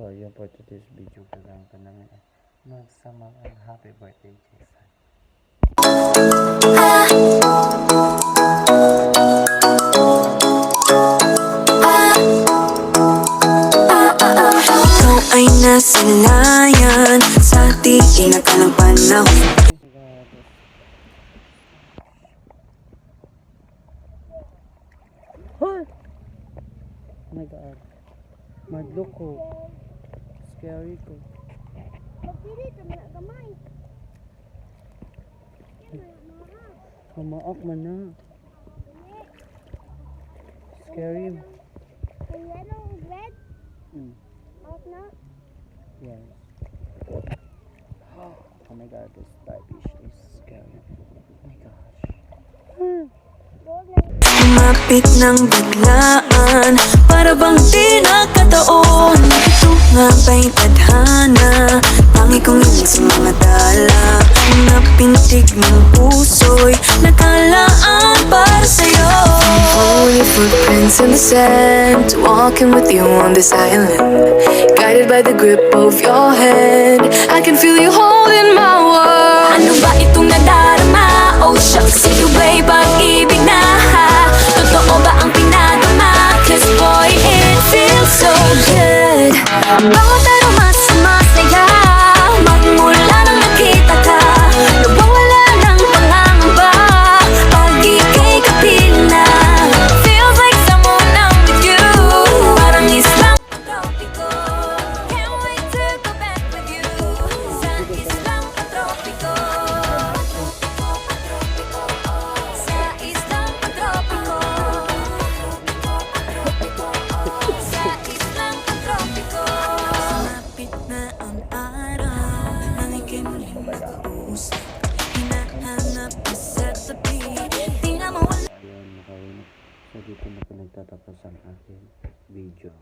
So yun for today's video, kailangan ka namin magsamang happy birthday, Jason. Ikaw ay nasilayan sa tingin na kalang panahon. Oh my God, madlok ko, scary ko. Kumaak man na. Scary. Yellow, red, out na. Yes. Oh my God, this baby is scary. Oh my gosh. Lumapit ng biglaan, para bang di nakataon. Ito nga ba'y tadhana, tangi kong inig sa mga dala. Napintig ng puso'y nakalaan para sa'yo. Only footprints in the sand, walking with you on this island, guided by the grip of your hand. I can feel you holding my world. Ano ba itong nadarama? Oh shucks, ito ba'y pag-ibig na? Totoo ba ang pinagama? Cause boy, it feels so good. Bawat aroma sumasaya, magmula nang nakita ka. Nawawala ng pangangamba, pag ika'y kapiling na. Feels like someone I'm with you, parang islang tropiko. Can't wait to go back with you, sa islang tropiko. Sa islang tropiko. Sa islang tropiko. Malapit na ang araw, nang ika'y muling mag-uusap. Hinahanap ka sa tabi, di na mawala. Ayun, nakawin. So dito na po nagtatapos ang aking video.